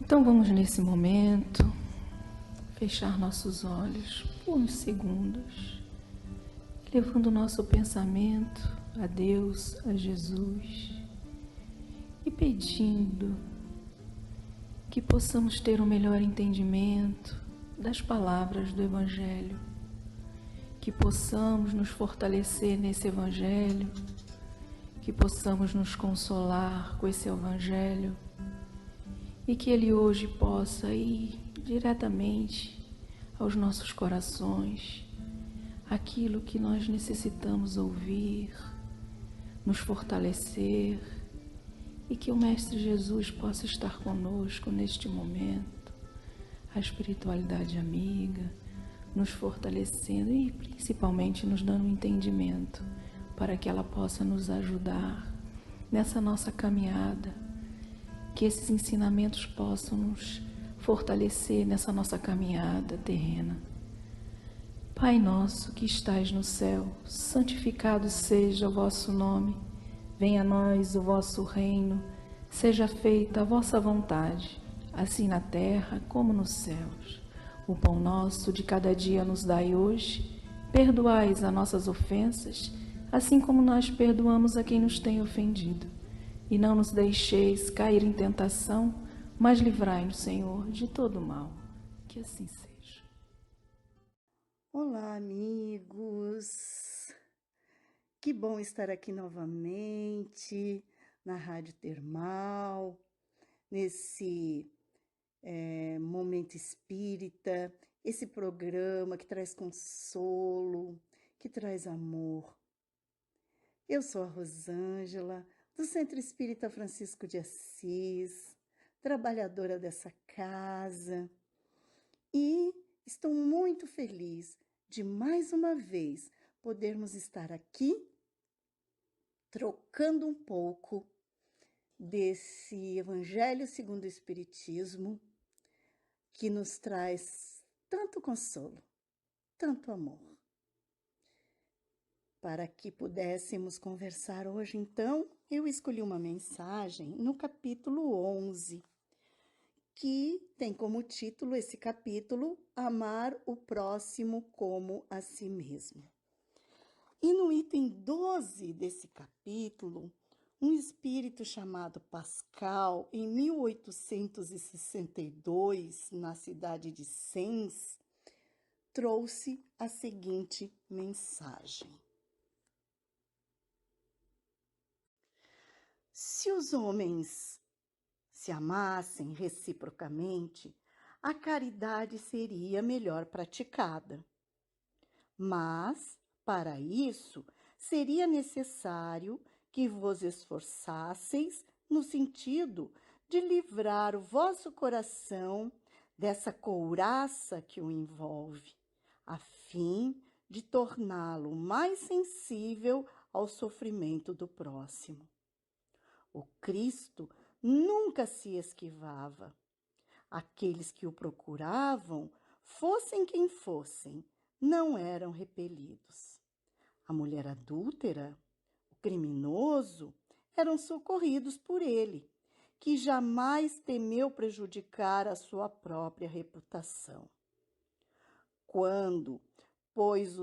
Então vamos nesse momento fechar nossos olhos por uns segundos, levando o nosso pensamento a Deus, a Jesus, e pedindo que possamos ter um melhor entendimento das palavras do Evangelho, que possamos nos fortalecer nesse Evangelho, que possamos nos consolar com esse Evangelho e que ele hoje possa ir diretamente aos nossos corações, aquilo que nós necessitamos ouvir, nos fortalecer, e que o Mestre Jesus possa estar conosco neste momento, a espiritualidade amiga, nos fortalecendo e principalmente nos dando um entendimento para que ela possa nos ajudar nessa nossa caminhada, que esses ensinamentos possam nos fortalecer nessa nossa caminhada terrena. Pai nosso que estais no céu, santificado seja o vosso nome. Venha a nós o vosso reino, seja feita a vossa vontade, assim na terra como nos céus. O pão nosso de cada dia nos dai hoje, perdoai as nossas ofensas, assim como nós perdoamos a quem nos tem ofendido. E não nos deixeis cair em tentação, mas livrai-nos, Senhor, de todo mal. Que assim seja. Olá, amigos! Que bom estar aqui novamente na Rádio Termal, nesse momento espírita, esse programa que traz consolo, que traz amor. Eu sou a Rosângela, do Centro Espírita Francisco de Assis, trabalhadora dessa casa, e estou muito feliz de mais uma vez podermos estar aqui trocando um pouco desse Evangelho segundo o Espiritismo que nos traz tanto consolo, tanto amor. Para que pudéssemos conversar hoje, então, eu escolhi uma mensagem no capítulo 11, que tem como título esse capítulo, Amar o Próximo como a Si Mesmo. E no item 12 desse capítulo, um espírito chamado Pascal, em 1862, na cidade de Sens, trouxe a seguinte mensagem. Se os homens se amassem reciprocamente, a caridade seria melhor praticada. Mas, para isso, seria necessário que vos esforçasseis no sentido de livrar o vosso coração dessa couraça que o envolve, a fim de torná-lo mais sensível ao sofrimento do próximo. O Cristo nunca se esquivava. Aqueles que o procuravam, fossem quem fossem, não eram repelidos. A mulher adúltera, o criminoso, eram socorridos por ele, que jamais temeu prejudicar a sua própria reputação. Quando, pois,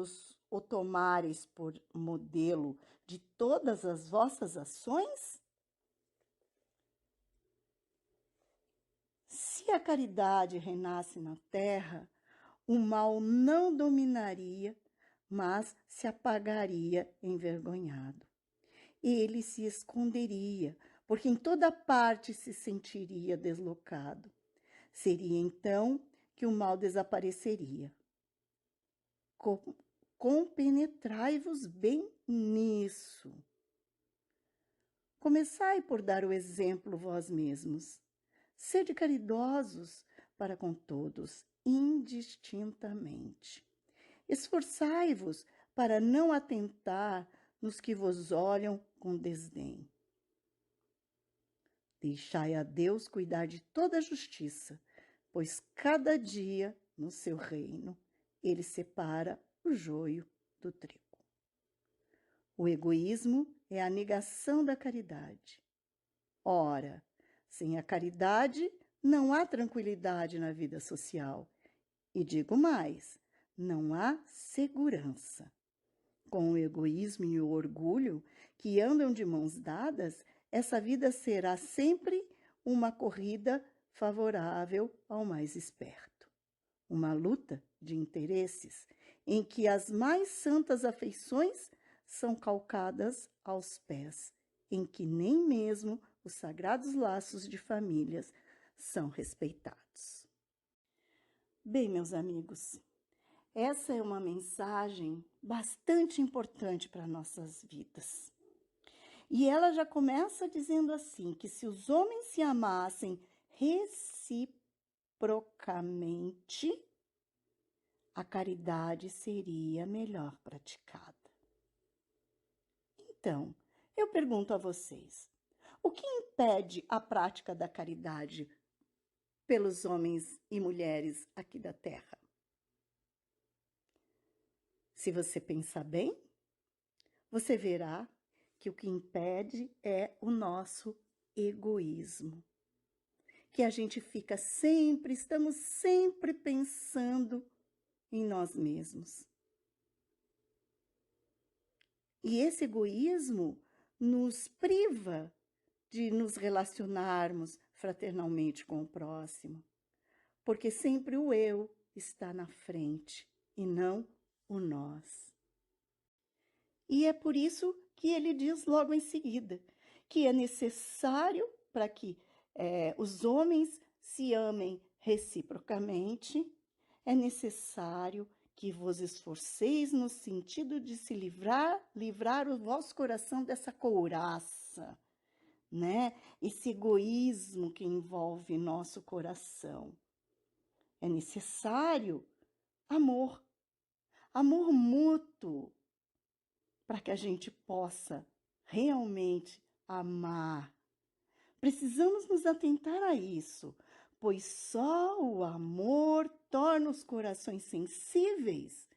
o tomareis por modelo de todas as vossas ações, se a caridade reinasse na terra, o mal não dominaria, mas se apagaria envergonhado. Ele se esconderia, porque em toda parte se sentiria deslocado. Seria então que o mal desapareceria. Compenetrai-vos bem nisso. Começai por dar o exemplo vós mesmos. Sede caridosos para com todos, indistintamente. Esforçai-vos para não atentar nos que vos olham com desdém. Deixai a Deus cuidar de toda a justiça, pois cada dia, no seu reino, ele separa o joio do trigo. O egoísmo é a negação da caridade. Ora, sem a caridade, não há tranquilidade na vida social. E digo mais, não há segurança. Com o egoísmo e o orgulho, que andam de mãos dadas, essa vida será sempre uma corrida favorável ao mais esperto. Uma luta de interesses em que as mais santas afeições são calcadas aos pés, em que nem mesmo os sagrados laços de famílias são respeitados. Bem, meus amigos, essa é uma mensagem bastante importante para nossas vidas. E ela já começa dizendo assim, que se os homens se amassem reciprocamente, a caridade seria melhor praticada. Então, eu pergunto a vocês, o que impede a prática da caridade pelos homens e mulheres aqui da Terra? Se você pensar bem, você verá que o que impede é o nosso egoísmo. Que a gente estamos sempre pensando em nós mesmos. E esse egoísmo nos priva de nos relacionarmos fraternalmente com o próximo, porque sempre o eu está na frente e não o nós. E é por isso que ele diz logo em seguida que é necessário para que os homens se amem reciprocamente, é necessário que vos esforceis no sentido de se livrar o vosso coração dessa couraça, né? Esse egoísmo que envolve nosso coração. É necessário amor mútuo, para que a gente possa realmente amar. Precisamos nos atentar a isso, pois só o amor torna os corações sensíveis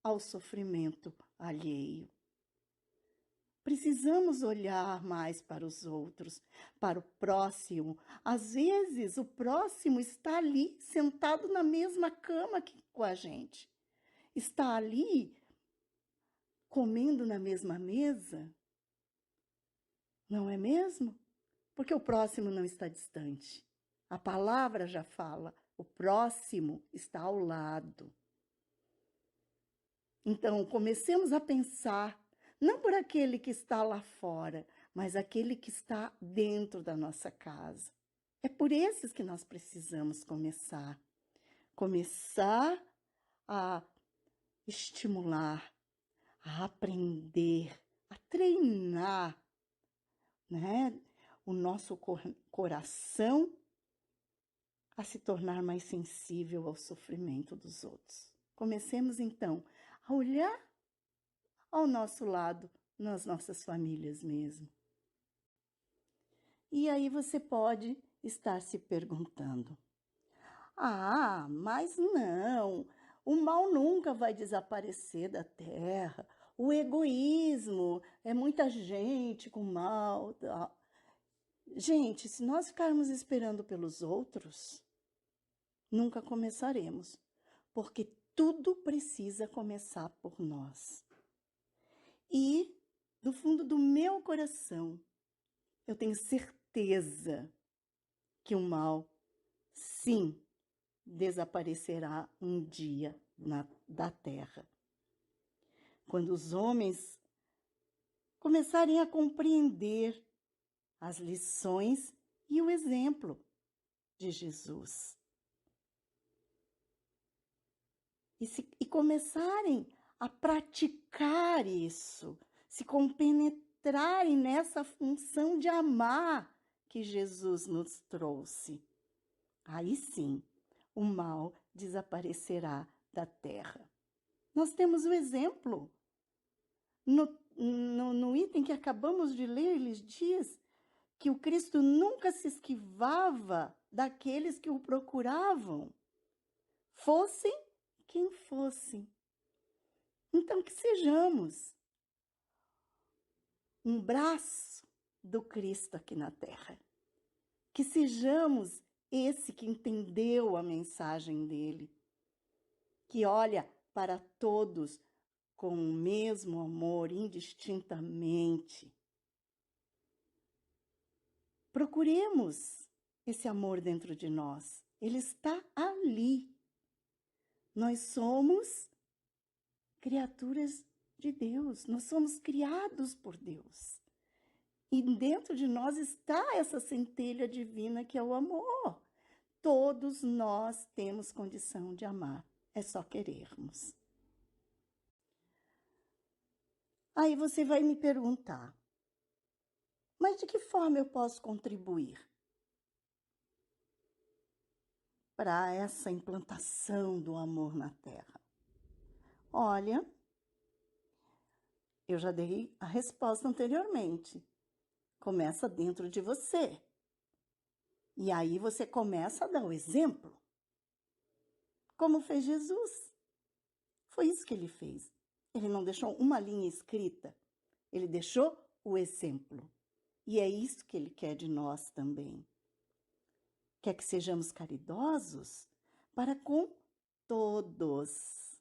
ao sofrimento alheio. Precisamos olhar mais para os outros, para o próximo. Às vezes, o próximo está ali, sentado na mesma cama que com a gente. Está ali, comendo na mesma mesa. Não é mesmo? Porque o próximo não está distante. A palavra já fala, o próximo está ao lado. Então, comecemos a pensar, não por aquele que está lá fora, mas aquele que está dentro da nossa casa. É por esses que nós precisamos começar. Começar a estimular, a aprender, a treinar, né, o nosso coração a se tornar mais sensível ao sofrimento dos outros. Comecemos, então, a olhar ao nosso lado, nas nossas famílias mesmo. E aí você pode estar se perguntando, mas não, o mal nunca vai desaparecer da Terra, o egoísmo, é muita gente com mal. Gente, se nós ficarmos esperando pelos outros, nunca começaremos, porque tudo precisa começar por nós. E, do fundo do meu coração, eu tenho certeza que o mal, sim, desaparecerá um dia da Terra. Quando os homens começarem a compreender as lições e o exemplo de Jesus. E começarem a praticar isso, se compenetrarem nessa função de amar que Jesus nos trouxe. Aí sim, o mal desaparecerá da terra. Nós temos o exemplo. No item que acabamos de ler, ele diz que o Cristo nunca se esquivava daqueles que o procuravam, fossem quem fossem. Então, que sejamos um braço do Cristo aqui na Terra. Que sejamos esse que entendeu a mensagem dele, que olha para todos com o mesmo amor, indistintamente. Procuremos esse amor dentro de nós. Ele está ali. Nós somos criaturas de Deus. Nós somos criados por Deus. E dentro de nós está essa centelha divina que é o amor. Todos nós temos condição de amar. É só querermos. Aí você vai me perguntar, mas de que forma eu posso contribuir para essa implantação do amor na Terra? Olha, eu já dei a resposta anteriormente. Começa dentro de você. E aí você começa a dar o exemplo. Como fez Jesus. Foi isso que ele fez. Ele não deixou uma linha escrita. Ele deixou o exemplo. E é isso que ele quer de nós também. Quer que sejamos caridosos para com todos,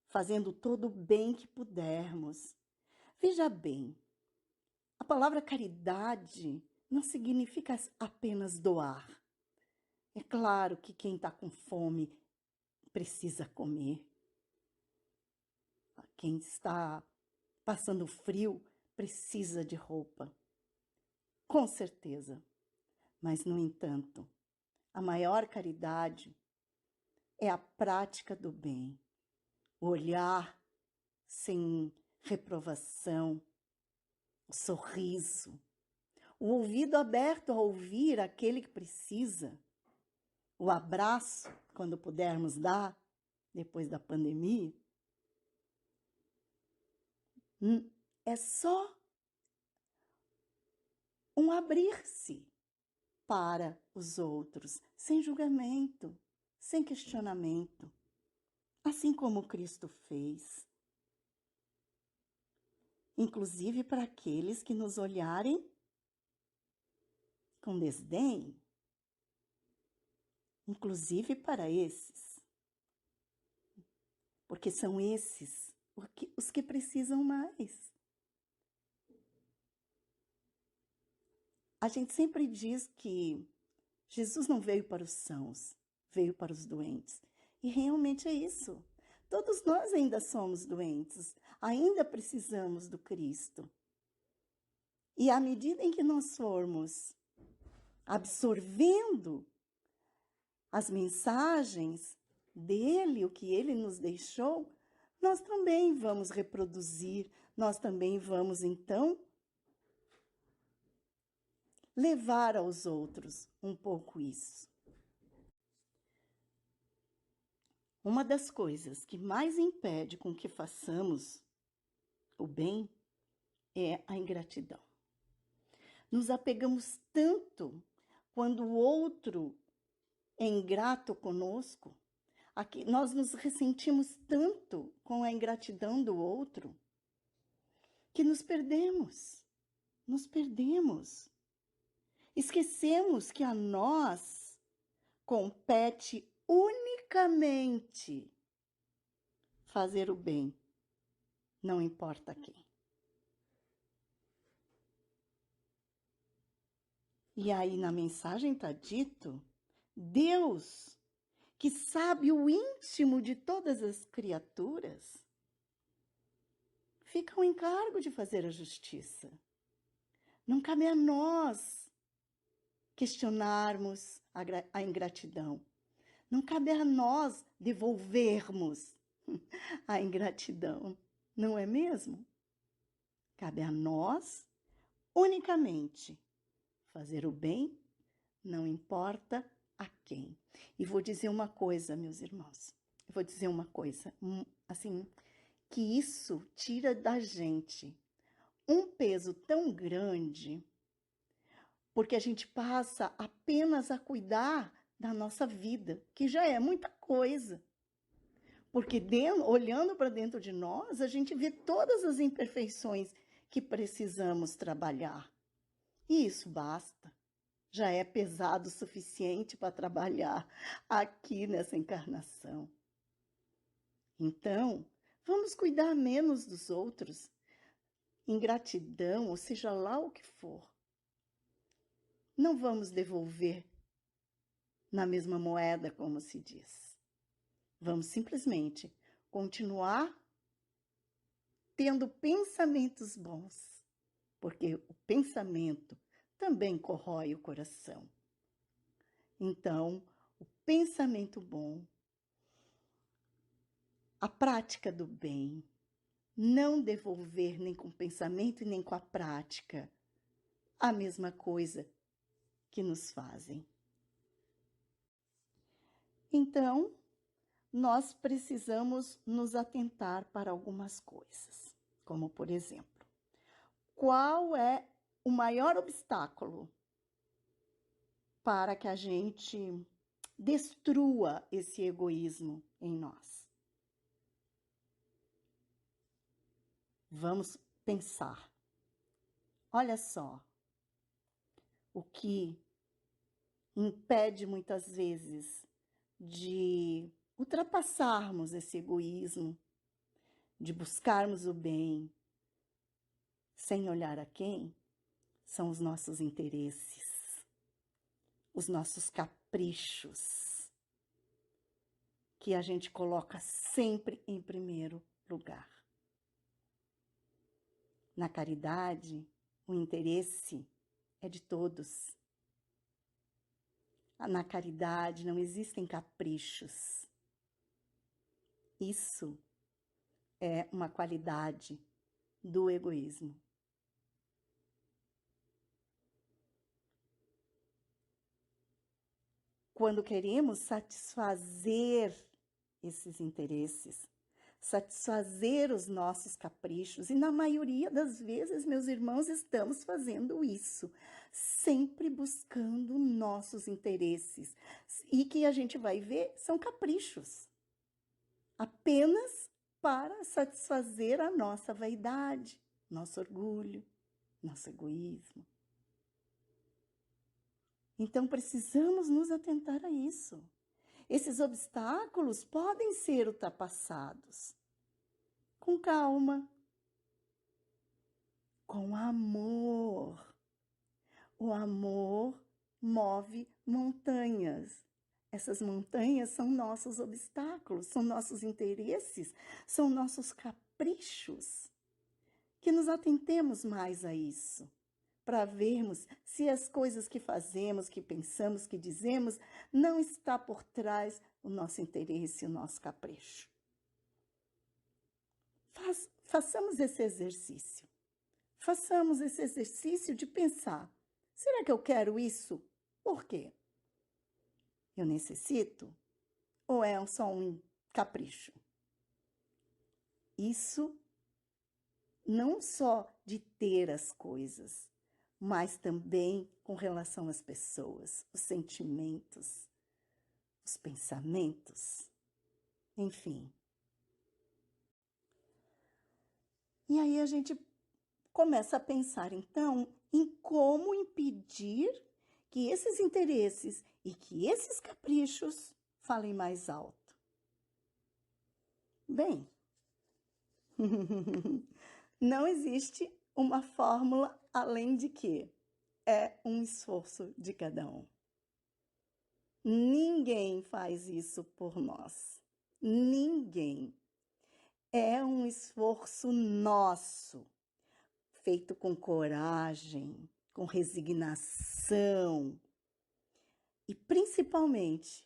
fazendo todo o bem que pudermos. Veja bem, a palavra caridade não significa apenas doar. É claro que quem está com fome precisa comer. Quem está passando frio precisa de roupa. Com certeza. Mas, no entanto, a maior caridade é a prática do bem. O olhar sem reprovação, o sorriso, o ouvido aberto a ouvir aquele que precisa, o abraço, quando pudermos dar, depois da pandemia. É só um abrir-se para os outros, sem julgamento, sem questionamento, assim como Cristo fez. Inclusive para aqueles que nos olharem com desdém, inclusive para esses, porque são esses os que precisam mais. A gente sempre diz que Jesus não veio para os sãos, veio para os doentes. E realmente é isso. Todos nós ainda somos doentes, ainda precisamos do Cristo. E à medida em que nós formos absorvendo as mensagens dele, o que ele nos deixou, nós também vamos reproduzir, nós também vamos, então, levar aos outros um pouco isso. Uma das coisas que mais impede com que façamos o bem é a ingratidão. Nos apegamos tanto quando o outro é ingrato conosco, nós nos ressentimos tanto com a ingratidão do outro, que nos perdemos. Esquecemos que a nós compete unicamente fazer o bem, não importa quem. E aí na mensagem está dito, Deus, que sabe o íntimo de todas as criaturas, fica o encargo de fazer a justiça. Não cabe a nós questionarmos a ingratidão. Não cabe a nós devolvermos a ingratidão, não é mesmo? Cabe a nós unicamente fazer o bem, não importa a quem. E vou dizer uma coisa, meus irmãos, assim, que isso tira da gente um peso tão grande, porque a gente passa apenas a cuidar da nossa vida, que já é muita coisa. Porque olhando para dentro de nós, a gente vê todas as imperfeições que precisamos trabalhar. E isso basta. já é pesado o suficiente para trabalhar aqui nessa encarnação. Então, vamos cuidar menos dos outros, ingratidão, ou seja lá o que for. Não vamos devolver na mesma moeda, como se diz. Vamos simplesmente continuar tendo pensamentos bons, porque o pensamento também corrói o coração. Então, o pensamento bom, a prática do bem, não devolver nem com o pensamento e nem com a prática a mesma coisa que nos fazem. Então, nós precisamos nos atentar para algumas coisas, como por exemplo, qual é o maior obstáculo para que a gente destrua esse egoísmo em nós? Vamos pensar. Olha só, o que impede muitas vezes de ultrapassarmos esse egoísmo, de buscarmos o bem, sem olhar a quem, são os nossos interesses, os nossos caprichos, que a gente coloca sempre em primeiro lugar. Na caridade, o interesse é de todos. Na caridade não existem caprichos. Isso é uma qualidade do egoísmo. Quando queremos satisfazer esses interesses, satisfazer os nossos caprichos, e na maioria das vezes, meus irmãos, estamos fazendo isso, sempre buscando nossos interesses, e que a gente vai ver são caprichos, apenas para satisfazer a nossa vaidade, nosso orgulho, nosso egoísmo. Então, precisamos nos atentar a isso. Esses obstáculos podem ser ultrapassados com calma, com amor. O amor move montanhas. Essas montanhas são nossos obstáculos, são nossos interesses, são nossos caprichos. Que nos atentemos mais a isso, para vermos se as coisas que fazemos, que pensamos, que dizemos, não está por trás o nosso interesse, o nosso capricho. Façamos esse exercício. Façamos esse exercício de pensar, será que eu quero isso? Por quê? Eu necessito? Ou é só um capricho? Isso não só de ter as coisas, mas também com relação às pessoas, os sentimentos, os pensamentos, enfim. E aí a gente começa a pensar, então, em como impedir que esses interesses e que esses caprichos falem mais alto. Bem, não existe uma fórmula além de que é um esforço de cada um. Ninguém faz isso por nós. Ninguém. É um esforço nosso, feito com coragem, com resignação e principalmente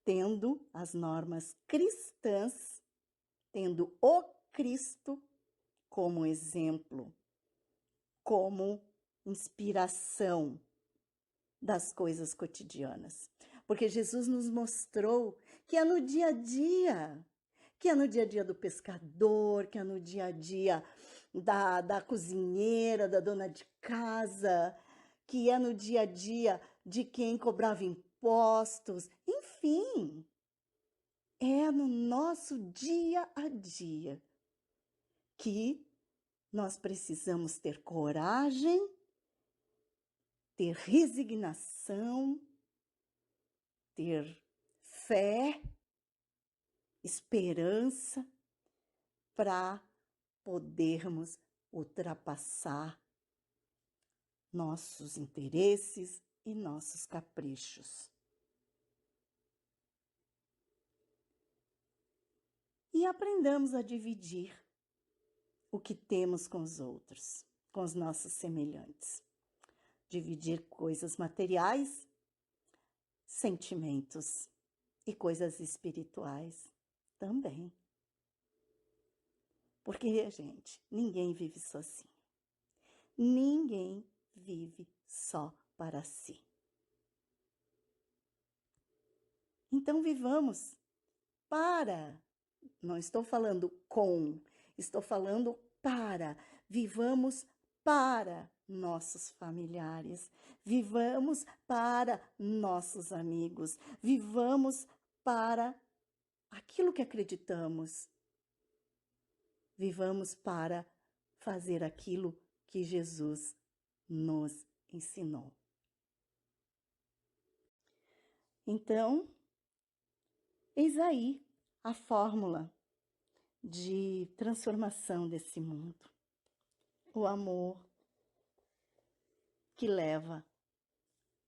tendo as normas cristãs, tendo o Cristo como exemplo, como inspiração das coisas cotidianas. Porque Jesus nos mostrou que é no dia a dia, que é no dia a dia do pescador, que é no dia a dia da cozinheira, da dona de casa, que é no dia a dia de quem cobrava impostos, enfim, é no nosso dia a dia que nós precisamos ter coragem ter resignação, ter fé, esperança para podermos ultrapassar nossos interesses e nossos caprichos. E aprendamos a dividir o que temos com os outros, com os nossos semelhantes. Dividir coisas materiais, sentimentos e coisas espirituais também. Porque, gente, ninguém vive sozinho. Ninguém vive só para si. Então vivamos para, não estou falando com, estou falando para, vivamos para nossos familiares, vivamos para nossos amigos, vivamos para aquilo que acreditamos, vivamos para fazer aquilo que Jesus nos ensinou. Então, eis aí a fórmula de transformação desse mundo. O amor que leva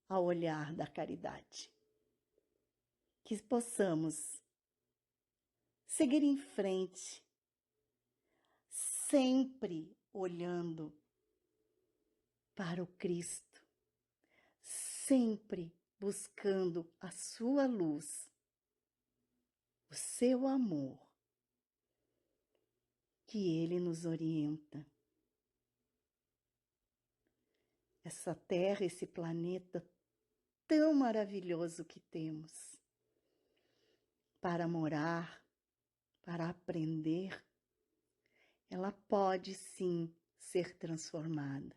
ao olhar da caridade. Que possamos seguir em frente, sempre olhando para o Cristo, sempre buscando a sua luz, o seu amor, que Ele nos orienta. Essa terra, esse planeta tão maravilhoso que temos para morar, para aprender, ela pode sim ser transformada.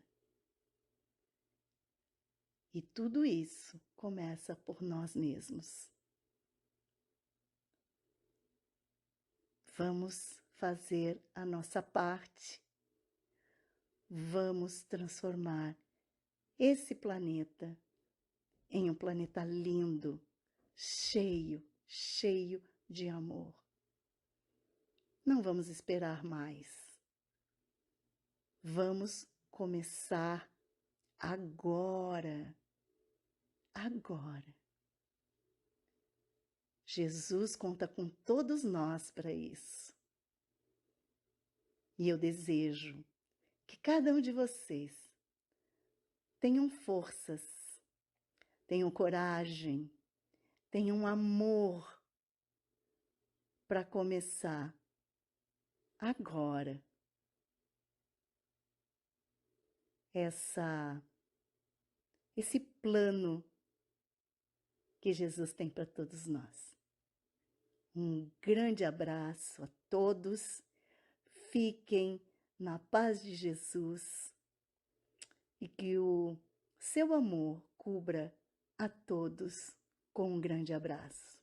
E tudo isso começa por nós mesmos. Vamos fazer a nossa parte. Vamos transformar esse planeta em um planeta lindo, cheio de amor. Não vamos esperar mais. Vamos começar agora. Agora. Jesus conta com todos nós para isso. E eu desejo que cada um de vocês tenham forças, tenham coragem, tenham amor para começar agora esse plano que Jesus tem para todos nós. Um grande abraço a todos, fiquem na paz de Jesus e que o seu amor cubra a todos com um grande abraço.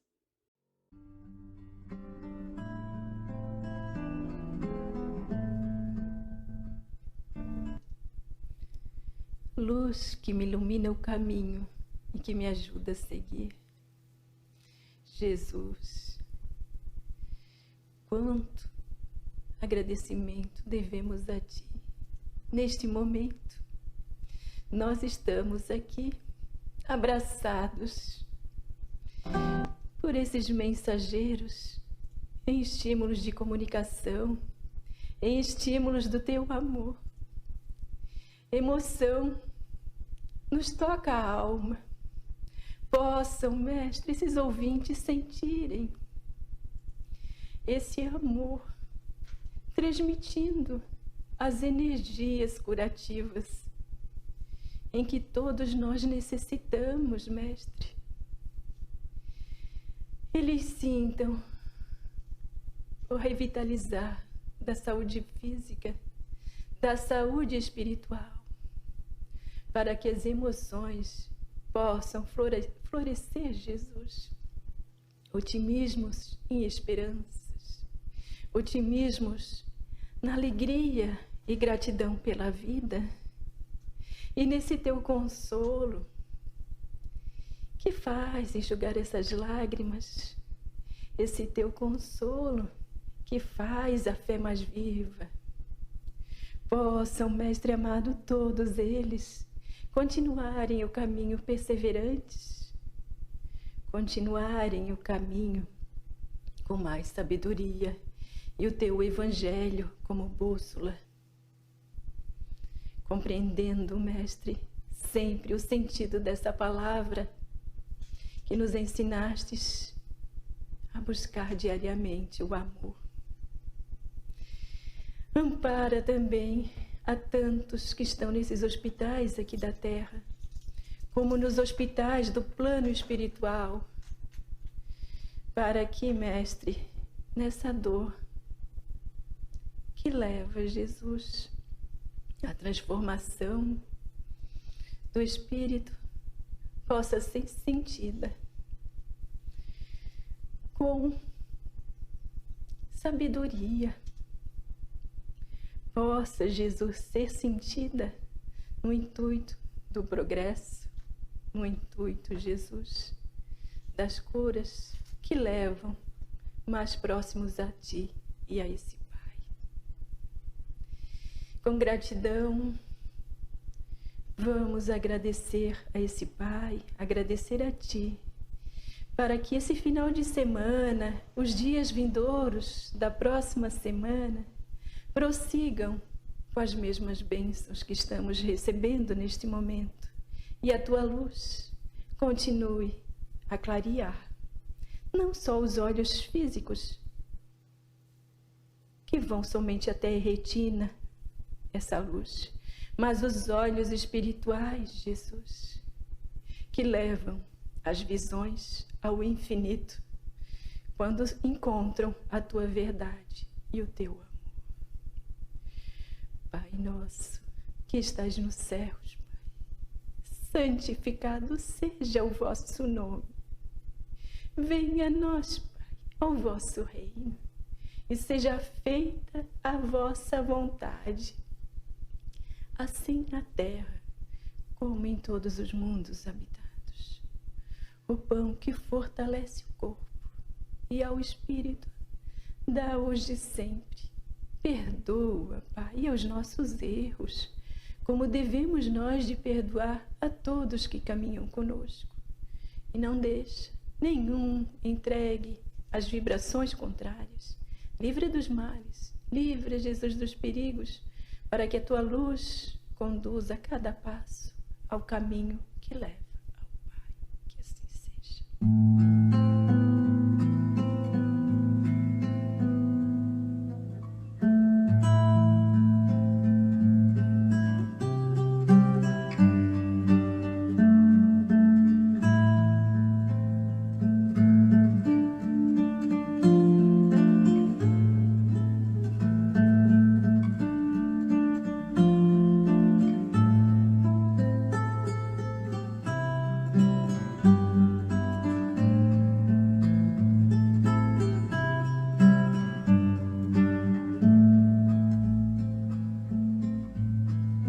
Luz que me ilumina o caminho e que me ajuda a seguir. Jesus, quanto agradecimento devemos a Ti. Neste momento, nós estamos aqui abraçados por esses mensageiros em estímulos de comunicação, em estímulos do Teu amor. Emoção nos toca a alma. Possam, Mestre, esses ouvintes sentirem esse amor, transmitindo as energias curativas em que todos nós necessitamos, Mestre. Eles sintam o revitalizar da saúde física, da saúde espiritual, para que as emoções possam florescer, Jesus. Otimismos em esperanças, otimismos na alegria e gratidão pela vida, E nesse teu consolo, que faz enxugar essas lágrimas, esse teu consolo que faz a fé mais viva, possam, Mestre amado, todos eles continuarem o caminho perseverantes, continuarem o caminho com mais sabedoria e o teu evangelho como bússola, compreendendo, Mestre, sempre o sentido dessa palavra que nos ensinastes a buscar diariamente o amor. Ampara também a tantos que estão nesses hospitais aqui da terra, como nos hospitais do plano espiritual, para que, Mestre, nessa dor que leva Jesus à transformação do espírito possa ser sentida com sabedoria, possa, Jesus, ser sentida no intuito do progresso, no intuito, Jesus, das curas que levam mais próximos a Ti e a esse Pai. Com gratidão, vamos agradecer a esse Pai, agradecer a Ti, para que esse final de semana, os dias vindouros da próxima semana, prossigam com as mesmas bênçãos que estamos recebendo neste momento. E a Tua luz continue a clarear, não só os olhos físicos, que vão somente até a retina, essa luz, mas os olhos espirituais, Jesus, que levam as visões ao infinito, quando encontram a Tua verdade e o Teu amor. Pai nosso, que estás nos céus, Pai, santificado seja o vosso nome. Venha a nós, Pai, o vosso reino, e seja feita a vossa vontade, assim na terra como em todos os mundos habitados. O pão que fortalece o corpo e ao espírito dá hoje e sempre. Perdoa, Pai, os nossos erros, como devemos nós de perdoar a todos que caminham conosco. E não deixa nenhum entregue às vibrações contrárias. Livra dos males, livra, Jesus, dos perigos, para que a Tua luz conduza a cada passo ao caminho que leva ao Pai. Que assim seja.